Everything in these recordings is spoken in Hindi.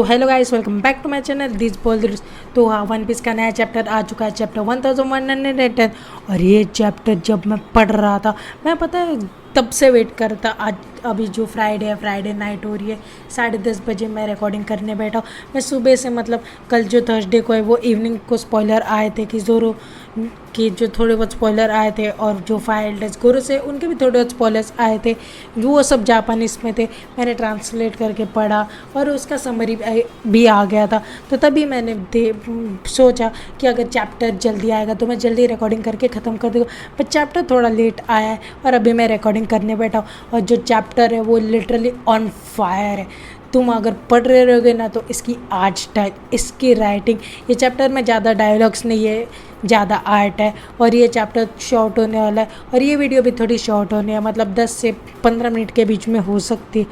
तो hello guys, welcome back to my channel this बोल। तो हाँ, वन पीस का नया चैप्टर आ चुका है, चैप्टर 1110। और ये चैप्टर जब मैं पढ़ रहा था, मैं पता है तब से वेट कर रहा था। आज अभी जो फ्राइडे है, फ्राइडे नाइट हो रही है, 10:30 बजे मैं रिकॉर्डिंग करने बैठा हूँ। मैं सुबह से मतलब कल जो थर्सडे को है वो इवनिंग को स्पॉइलर आए थे कि जोरो के जो थोड़े बहुत स्पॉइलर आए थे, और जो फाइल डेज गोरो से उनके भी थोड़े बहुत स्पॉयलर्स आए थे, वो सब जापानीज में थे। मैंने ट्रांसलेट करके पढ़ा और उसका समरी भी आ गया था। तो तभी मैंने सोचा कि अगर चैप्टर जल्दी आएगा तो मैं जल्दी रिकॉर्डिंग करके ख़त्म कर दूँगा। पर चैप्टर थोड़ा लेट आया है और अभी मैं रिकॉर्डिंग करने बैठा हूँ। और जो चैप्टर है वो लिटरली ऑन फायर है। तुम अगर पढ़ रहे रहोगे ना तो इसकी आर्ट स्टाइल, इसकी राइटिंग, ये चैप्टर में ज़्यादा डायलॉग्स नहीं है, ज़्यादा आर्ट है। और ये चैप्टर शॉर्ट होने वाला है और ये वीडियो भी थोड़ी शॉर्ट होने है, मतलब 10 से 15 मिनट के बीच में हो सकती है।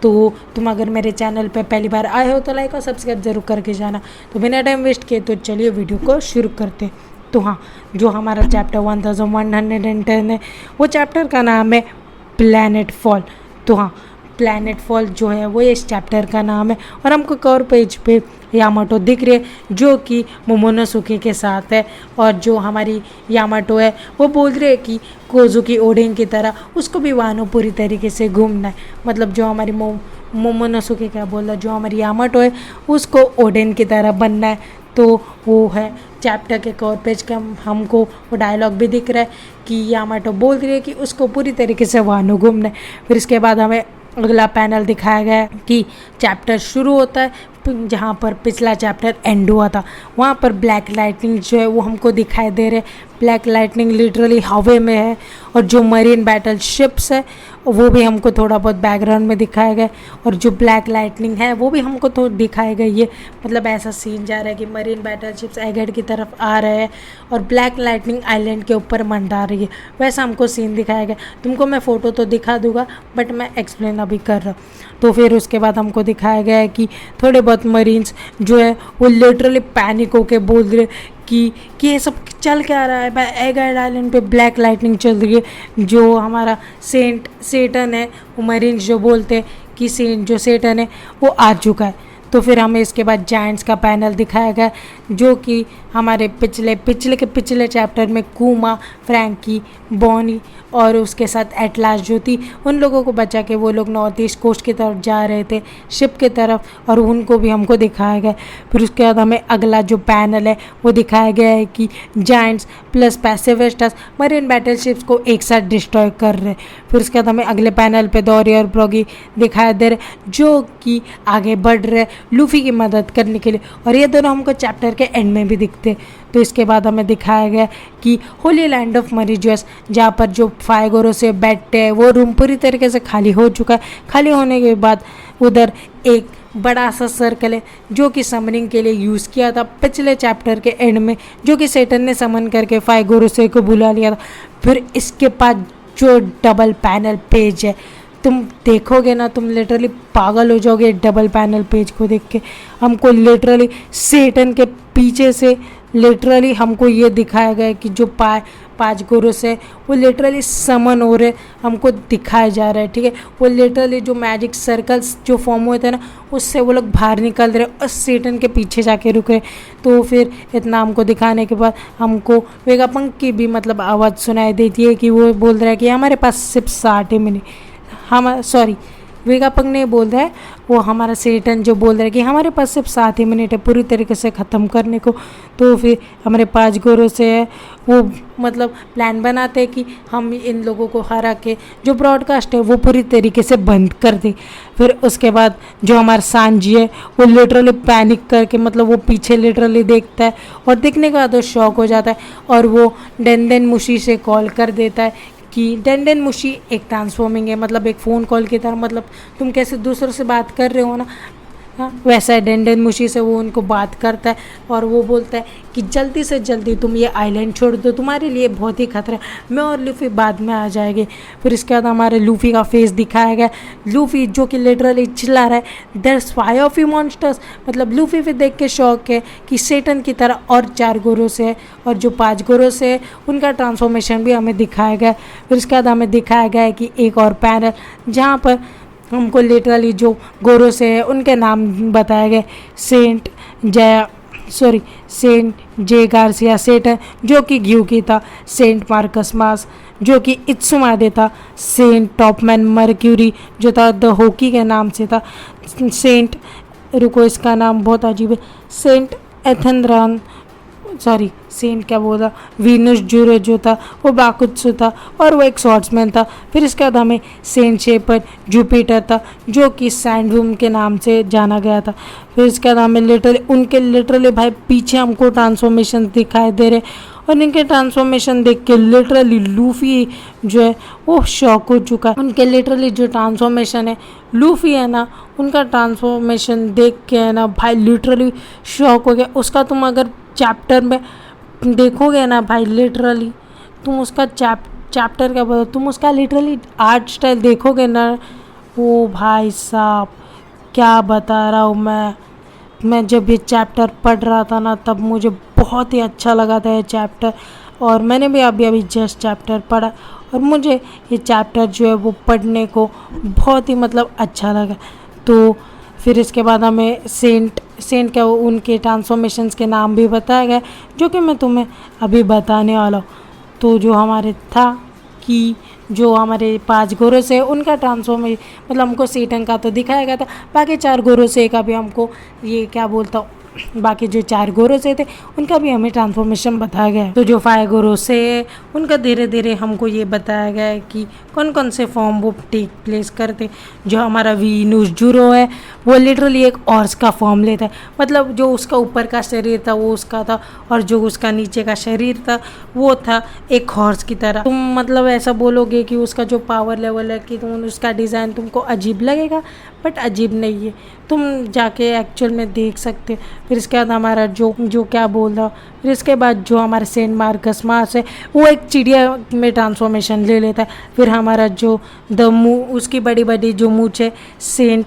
तो तुम अगर मेरे चैनल पे पहली बार आए हो तो लाइक और सब्सक्राइब ज़रूर करके जाना। तो बिना टाइम वेस्ट किए तो चलिए वीडियो को शुरू करते। तो हाँ, जो हमारा चैप्टर 1110 है वो चैप्टर का नाम है प्लैनेट फॉल। तो हाँ, प्लैनेट फॉल जो है वो इस चैप्टर का नाम है। और हमको कवर पेज पे यामाटो दिख रही है जो कि मोमोनोसुके के साथ है। और जो हमारी यामाटो है वो बोल रही है कि कोजुकी ओडेन की तरह उसको भी वानो पूरी तरीके से घूमना है। मतलब जो हमारी मोमोनोसुके क्या बोल रहा, जो हमारी यामाटो है उसको ओडेन की तरह बनना है। तो वो है चैप्टर के कवर पेज का, हमको वो डायलॉग भी दिख रहा है कि यामाटो बोल रही है कि उसको पूरी तरीके से वानो घूमना है। फिर इसके बाद हमें अगला पैनल दिखाया गया है कि चैप्टर शुरू होता है जहाँ पर पिछला चैप्टर एंड हुआ था। वहाँ पर ब्लैक लाइटनिंग जो है वो हमको दिखाई दे रहे। ब्लैक लाइटनिंग लिटरली हवे में है। और जो मरीन बैटल शिप्स है वो भी हमको थोड़ा बहुत बैकग्राउंड में दिखाया गया। और जो ब्लैक लाइटनिंग है वो भी हमको तो दिखाया गई है। मतलब ऐसा सीन जा रहा है कि मरीन बैटल शिप्स एगेड की तरफ आ रहे हैं और ब्लैक लाइटनिंग आइलैंड के ऊपर मंडरा रही है, वैसा हमको सीन दिखाया गया। तुमको मैं फ़ोटो तो दिखा दूंगा बट मैं एक्सप्लेन अभी कर रहा हूँ। तो फिर उसके बाद हमको दिखाया गया है कि थोड़े बहुत मरीन्स जो है वो लिटरली पैनिक होके बोल रहे कि ये सब चल क्या रहा है भाई, एगेड आइलैंड पे ब्लैक लाइटनिंग चल रही है। जो हमारा सेटन है वो मरीन्स जो बोलते हैं कि सेटन है वो आ चुका है। तो फिर हमें इसके बाद जायंट्स का पैनल दिखाया गया जो कि हमारे पिछले चैप्टर में कुमा, फ्रैंकी, बॉनी और उसके साथ एटलास जो थी उन लोगों को बचा के वो लोग नॉर्थ ईस्ट कोस्ट की तरफ जा रहे थे, शिप की तरफ, और उनको भी हमको दिखाया गया। फिर उसके बाद हमें अगला जो पैनल है वो दिखाया गया है कि giants plus pacifists marine battle ships को एक साथ डिस्ट्रॉय कर रहे। फिर उसके बाद हमें अगले पैनल पे डोरी और ब्रोगी दिखाई दे रहे जो कि आगे बढ़ रहे लूफी की मदद करने के लिए। और ये दोनों हमको चैप्टर के एंड में भी दिखते। तो इसके बाद हमें दिखाया गया कि होली लैंड ऑफ मरीजियस, जहाँ पर जो फाइगोरो से बैठते हैं वो रूम पूरी तरीके से खाली हो चुका है। खाली होने के बाद उधर एक बड़ा सा सर्कल है जो कि समनिंग के लिए यूज़ किया था पिछले चैप्टर के एंड में, जो कि सेटन ने समन करके फाइगोरो से को बुला लिया था। फिर इसके पास जो डबल पैनल पेज है, तुम देखोगे ना तुम लिटरली पागल हो जाओगे डबल पैनल पेज को देख के। हमको लिटरली सेटन के पीछे से लिटरली हमको ये दिखाया गया कि जो पाँच गुरुस है वो लिटरली समन हो रहे हमको दिखाया जा रहा है। ठीक है, वो लिटरली जो मैजिक सर्कल्स जो फॉर्म हुए थे ना उससे वो लोग बाहर निकल रहे और सेटन के पीछे जाके रुक रहे। तो फिर इतना हमको दिखाने के बाद हमको वेगापंक की भी मतलब आवाज़ सुनाई देती है कि वो बोल रहा है कि हमारे पास सिर्फ 60 मिनट, हम सॉरी वेगापंक नहीं बोल रहा है, वो हमारा सेटन जो बोल रहा है कि हमारे पास सिर्फ 7 ही मिनट है पूरी तरीके से ख़त्म करने को। तो फिर हमारे 5 गोरों से है वो मतलब प्लान बनाते हैं कि हम इन लोगों को हरा के जो ब्रॉडकास्ट है वो पूरी तरीके से बंद कर दे। फिर उसके बाद जो हमारा सांजी है वो लिटरली पैनिक करके मतलब वो पीछे लिटरली देखता है और देखने के बाद वो शॉक हो जाता है और वो डेन मुशी से कॉल कर देता है कि डेन मुशी एक ट्रांसफॉर्मिंग है, मतलब एक फ़ोन कॉल की तरह, मतलब तुम कैसे दूसरों से बात कर रहे हो ना, हाँ वैसा है। डेन मुशी से वो उनको बात करता है और वो बोलता है कि जल्दी से जल्दी तुम ये आइलैंड छोड़ दो, तुम्हारे लिए बहुत ही खतरा है, मैं और लूफ़ी बाद में आ जाएंगे। फिर इसके बाद हमारे लूफ़ी का फेस दिखाया गया, लूफ़ी जो कि लिटरली चिल्ला रहा है that's why of you monsters. मतलब लूफ़ी फिर देख के शौक है कि सेटन की तरह और 4 गोरों से है और जो 5 गोरों से है उनका ट्रांसफॉर्मेशन भी हमें दिखाया गया। फिर इसके बाद हमें दिखाया गया है कि एक और पैनल जहाँ पर हमको लिटरली जो गोरों से है उनके नाम बताए गए। सेंट जे गार्सिया सेटन जो कि ग्यूकी था, सेंट मार्कस मास जो कि इत्सुमादे था, सेंट टॉपमैन मर्क्यूरी जो था द हॉकी के नाम से था, सेंट रुको इसका नाम बहुत अजीब है, सेंट एथेंद्रान सेंट क्या बोला, वीनस जूरो जो था वो बाकुत्सु था और वो एक स्वॉर्ड्समैन था। फिर इसके बाद हमें सेंट शेपर्ड जुपिटर था जो कि सैंडवूम के नाम से जाना गया था। फिर इसके बाद हमें लिटरली भाई पीछे हमको ट्रांसफॉर्मेशन दिखाई दे रहे और इनके ट्रांसफॉर्मेशन देख के लिटरली लूफी जो है वो शॉक हो चुका है। उनके लिटरली जो ट्रांसफॉर्मेशन है लूफी है ना, उनका ट्रांसफॉर्मेशन देख के है ना भाई लिटरली शॉक हो गया। उसका तुम अगर चैप्टर में देखोगे ना भाई लिटरली तुम उसका चैप्टर क्या बोलो, तुम उसका लिटरली आर्ट स्टाइल देखोगे ना, ओ भाई साहब क्या बता रहा हूँ मैं जब ये चैप्टर पढ़ रहा था ना तब मुझे बहुत ही अच्छा लगा था ये चैप्टर, और मैंने भी अभी जस्ट चैप्टर पढ़ा और मुझे ये चैप्टर जो है वो पढ़ने को बहुत ही मतलब अच्छा लगा। तो फिर इसके बाद हमें सेंट क्या उनके ट्रांसफॉर्मेशंस के नाम भी बताया गया जो कि मैं तुम्हें अभी बताने वाला हूँ। तो जो हमारे था कि जो हमारे 5 गोरों से उनका ट्रांसफॉर्मेशन मतलब हमको सेटन का तो दिखाया गया था, बाकी 4 गोरों से का भी हमको ये क्या बोलता हूँ, बाकी जो 4 गोरों से थे उनका भी हमें ट्रांसफॉर्मेशन बताया गया है। तो जो 5 गोरों से उनका धीरे धीरे हमको ये बताया गया है कि कौन कौन से फॉर्म वो टेक प्लेस करते। जो हमारा वीनस जूरो है वो लिटरली एक हॉर्स का फॉर्म लेता है, मतलब जो उसका ऊपर का शरीर था वो उसका था और जो उसका नीचे का शरीर था वो था एक हॉर्स की तरह। तुम मतलब ऐसा बोलोगे कि उसका जो पावर लेवल है कि तुम उसका डिज़ाइन तुमको अजीब लगेगा, बट अजीब नहीं है, तुम जाके एक्चुअल में देख सकते। फिर इसके बाद हमारा जो क्या बोल रहा, फिर इसके बाद जो हमारा सेंट मार्कस मास है वो एक चिड़िया में ट्रांसफॉर्मेशन ले लेता है। फिर हमारा जो उसकी बड़ी बड़ी जो मूंछ है सेंट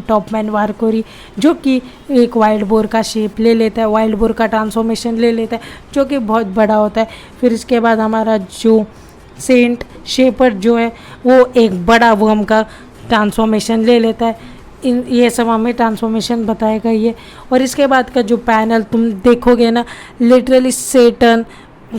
टॉपमैन वारकोरी जो कि एक वाइल्ड बोर का शेप ले लेता है, वाइल्ड बोर का ट्रांसफॉर्मेशन ले लेता है जो कि बहुत बड़ा होता है। फिर इसके बाद हमारा जो सेंट शेपर्ड जो है वो एक बड़ा वर्म का ट्रांसफॉर्मेशन ले लेता है। ये सब हमें ट्रांसफॉर्मेशन बताया गई है। और इसके बाद का जो पैनल तुम देखोगे ना, लिटरली सेटन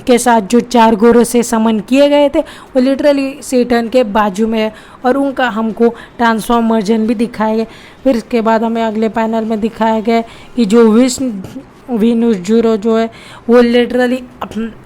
के साथ जो 4 गोरों से समन किए गए थे वो लिटरली सेटन के बाजू में है और उनका हमको ट्रांसफॉर्मर्जन भी दिखाया गया। फिर इसके बाद हमें अगले पैनल में दिखाया गया कि जो वीनस जूरो जो है वो लिटरली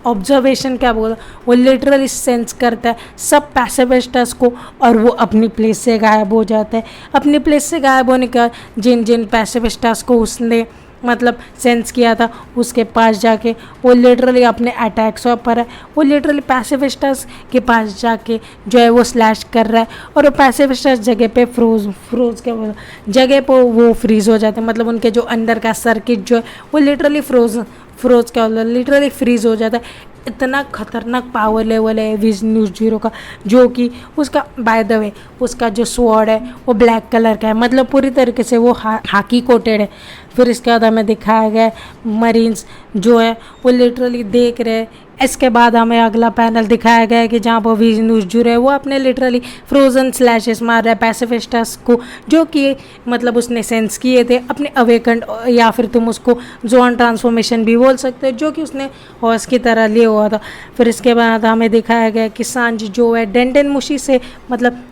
ऑब्जर्वेशन क्या बोला, वो लिटरली सेंस करता है सब पैसिफिस्टर्स को और वो अपनी प्लेस से गायब हो जाता है। अपनी प्लेस से गायब होने का जिन पैसिफिस्टर्स को उसने मतलब सेंस किया था उसके पास जाके वो लिटरली अपने अटैक्स पर है, वो लिटरली पैसिफिस्टर्स के पास जाके जो है वो स्लैश कर रहा है और वो पैसिफिस्टर्स जगह पे फ्रोज क्या बोला, जगह पर वो फ्रीज हो जाते हैं, मतलब उनके जो अंदर का सर्किट जो है वो लिटरली फ्रोज क्या बोला, लिटरली फ्रीज हो जाता है। इतना खतरनाक पावर लेवल है वीनस जूरो का, जो कि उसका बाय द वे उसका जो स्वॉर्ड है वो ब्लैक कलर का है, मतलब पूरी तरीके से वो हाकी कोटेड है। फिर इसके बाद हमें दिखाया गया मरीन्स जो है वो लिटरली देख रहे हैं। इसके बाद हमें अगला पैनल दिखाया गया है कि जहाँ पर वीनस जूरो है वो अपने लिटरली फ्रोजन स्लैशेस मार रहा है पैसिफिस्टर्स को, जो कि मतलब उसने सेंस किए थे अपने अवेकंड, या फिर तुम उसको जोन ट्रांसफॉर्मेशन भी बोल सकते हो, जो कि उसने हॉर्स की तरह लिए हुआ था। फिर इसके बाद हमें दिखाया गया कि सांज जो है डेंडन मुशी से मतलब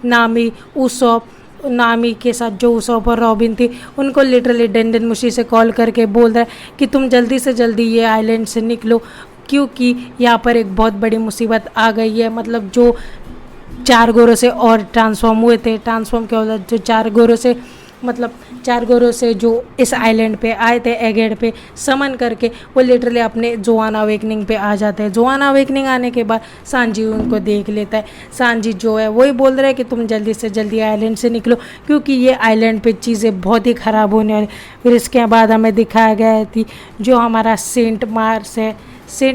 नामी के साथ जो उसॉप और रॉबिन थी उनको लिटरली डेंडन मुशी से कॉल करके बोल रहा है कि तुम जल्दी से जल्दी ये आइलैंड से निकलो क्योंकि यहाँ पर एक बहुत बड़ी मुसीबत आ गई है। मतलब जो 4 गोरों से और ट्रांसफॉर्म हुए थे, ट्रांसफॉर्म क्या होता है, जो 4 गोरों से मतलब 4 गोरों से जो इस आइलैंड पे आए थे एगेड पे समन करके वो लिटरली अपने जोआन अवेकनिंग पे आ जाते हैं। जोआन अवेकनिंग आने के बाद सांजी उनको देख लेता है। सांजी जो है वही बोल रहा है कि तुम जल्दी से जल्दी आइलैंड से निकलो क्योंकि ये आइलैंड पे चीज़ें बहुत ही ख़राब होने वाली। फिर इसके बाद हमें दिखाया गया थी जो हमारा सेंट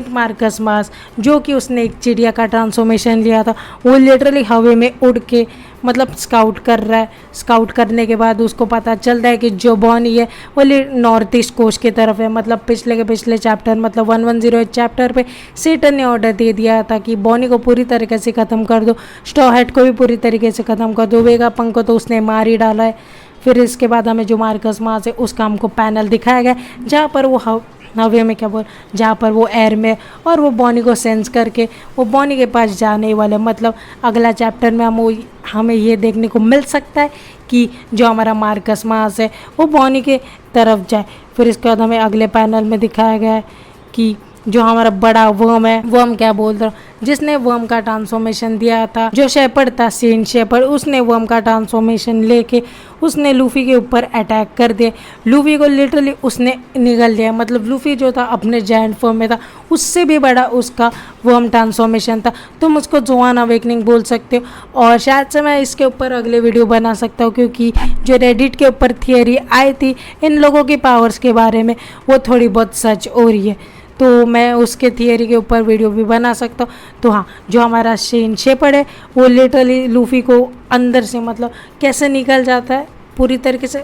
मार्कस मास जो कि उसने एक चिड़िया का ट्रांसफॉर्मेशन लिया था, वो लिटरली हवा में उड़ के मतलब स्काउट कर रहा है। स्काउट करने के बाद उसको पता चल रहा है कि जो बॉनी है वो नॉर्थ ईस्ट कोस्ट की तरफ है। मतलब पिछले चैप्टर मतलब 1108 चैप्टर पे सेटन ने ऑर्डर दे दिया था कि बॉनी को पूरी तरीके से ख़त्म कर दो, स्ट्रॉ हैट को भी पूरी तरीके से ख़त्म कर दो, वेगापंक को तो उसने मार ही डाला है। फिर इसके बाद हमें जो मार्कस मार्स है उसका हमको पैनल दिखाया गया जहाँ पर वो हवे में जहाँ पर वो एयर में और वो बॉनी को सेंस करके वो बॉनी के पास जाने वाले। मतलब अगला चैप्टर में हमें ये देखने को मिल सकता है कि जो हमारा मार्कस मार्स है वो बॉनी के तरफ जाए। फिर इसके बाद हमें अगले पैनल में दिखाया गया है कि जो हमारा बड़ा वर्म है, वर्म क्या बोल रहा हूँ, जिसने वर्म का ट्रांसफॉर्मेशन दिया था, जो शेपर्ड था सेंट शेपर्ड, उसने वर्म का ट्रांसफॉर्मेशन लेके उसने लूफी के ऊपर अटैक कर दिया। लूफी को लिटरली उसने निगल दिया। मतलब लूफी जो था अपने जायंट फॉर्म में था, उससे भी बड़ा उसका वर्म ट्रांसफॉर्मेशन था। तुम उसको जोआन अवेकनिंग बोल सकते हो। और शायद से मैं इसके ऊपर अगले वीडियो बना सकता हूँ, क्योंकि जो रेडिट के ऊपर थियरी आई थी इन लोगों की पावर्स के बारे में वो थोड़ी बहुत सच हो रही है, तो मैं उसके थियरी के ऊपर वीडियो भी बना सकता हूँ। तो हाँ, जो हमारा सेंट शेपर्ड है वो लिटरली लूफी को अंदर से मतलब कैसे निकल जाता है पूरी तरीके से,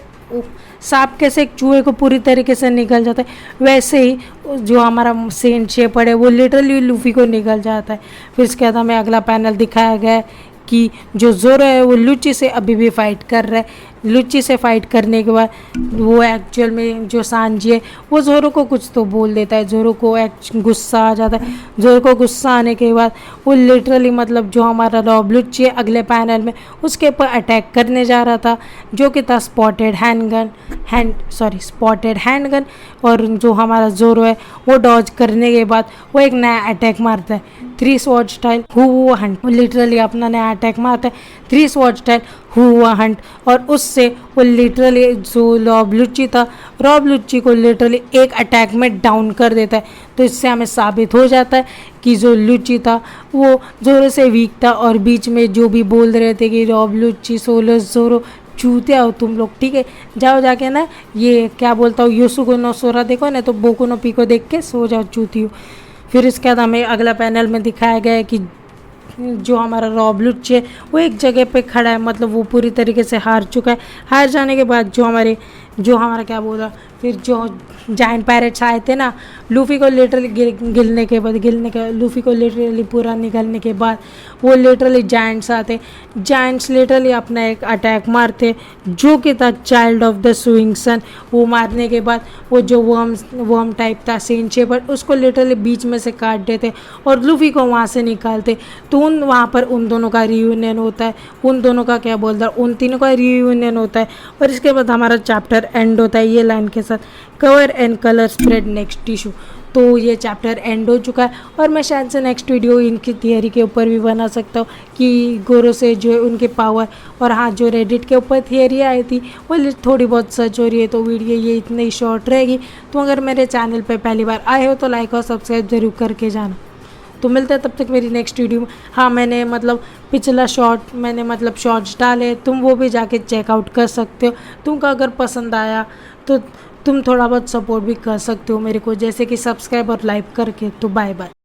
सांप कैसे एक चूहे को पूरी तरीके से निकल जाता है, वैसे ही जो हमारा सेंट शेपर्ड है वो लिटरली लूफी को निकल जाता है। फिर इसके बाद हमें अगला पैनल दिखाया गया है कि जो जोरो है वो लुच्ची से अभी भी फाइट कर रहा है। लुच्ची से फाइट करने के बाद वो एक्चुअल में जो सांजी है वो जोरो को कुछ तो बोल देता है। जोरो को गुस्सा आ जाता है। जोरो को गुस्सा आने के बाद वो लिटरली मतलब जो हमारा रॉब लुच्ची है अगले पैनल में उसके ऊपर अटैक करने जा रहा था, जो कि था स्पॉटेड हैंडगन। और जो हमारा जोरो है वो डॉज करने के बाद वो एक नया अटैक मारता है 3 स्वॉर्ड स्टाइल हुआ हंट। वो लिटरली अपना नया अटैक मारता है 3 स्वॉर्ड स्टाइल हुआ हंट, और उससे वो लिटरली जो रॉब लुच्ची को लिटरली एक अटैक में डाउन कर देता है। तो इससे हमें साबित हो जाता है कि जो लुच्ची था वो जोरो से वीक था। और बीच में जो भी बोल रहे थे कि रॉब लुच्ची सोलस जोरो चूते हो तुम लोग, ठीक है, जाओ जाके ना ये क्या बोलता हूँ योसुको नो सोरा देखो ना, तो बोको नो पीको देख के सो जाओ चूती हो। फिर इसके बाद हमें अगला पैनल में दिखाया गया है कि जो हमारा रॉब लुच्ची है वो एक जगह पे खड़ा है। मतलब वो पूरी तरीके से हार चुका है। हार जाने के बाद जो हमारा क्या बोला, फिर जो जायंट पैरेट्स आए थे ना, लूफी को लिटरली गिरने के बाद लूफी को लिटरली पूरा निकलने के बाद वो लिटरली जायंट्स आते। जायंट्स लिटरली अपना एक अटैक मारते जो कि था चाइल्ड ऑफ द स्विंग सन। वो मारने के बाद वो जो वर्म टाइप था सेंट शेपर्ड उसको लिटरली बीच में से काट देते और लूफी को वहाँ से निकालते। तो वहाँ पर उन दोनों का रियूनियन होता है, उन दोनों का क्या बोलता है, उन तीनों का रियूनियन होता है। और इसके बाद हमारा चैप्टर एंड होता है ये लाइन के साथ, cover and colour spread next tissue. तो ये चैप्टर एंड हो चुका है और मैं शायद से नेक्स्ट वीडियो इनकी थियरी के ऊपर भी बना सकता हूँ कि गोरो से जो है उनके पावर। और हाँ, जो रेडिट के ऊपर थियरी आई थी वो थोड़ी बहुत सच हो रही है। तो वीडियो ये इतनी ही शॉर्ट रहेगी। तो अगर मेरे चैनल पर पहली बार आए हो तो लाइक और सब्सक्राइब ज़रूर करके जाना। तो मिलते हैं तब तक मेरी नेक्स्ट वीडियो में। हाँ, मैंने मतलब पिछला शॉर्ट्स डाले, तुम वो भी जाके चेकआउट कर सकते हो। तुमको अगर पसंद आया तो तुम थोड़ा बहुत सपोर्ट भी कर सकते हो मेरे को, जैसे कि सब्सक्राइब और लाइक करके। तो बाय बाय।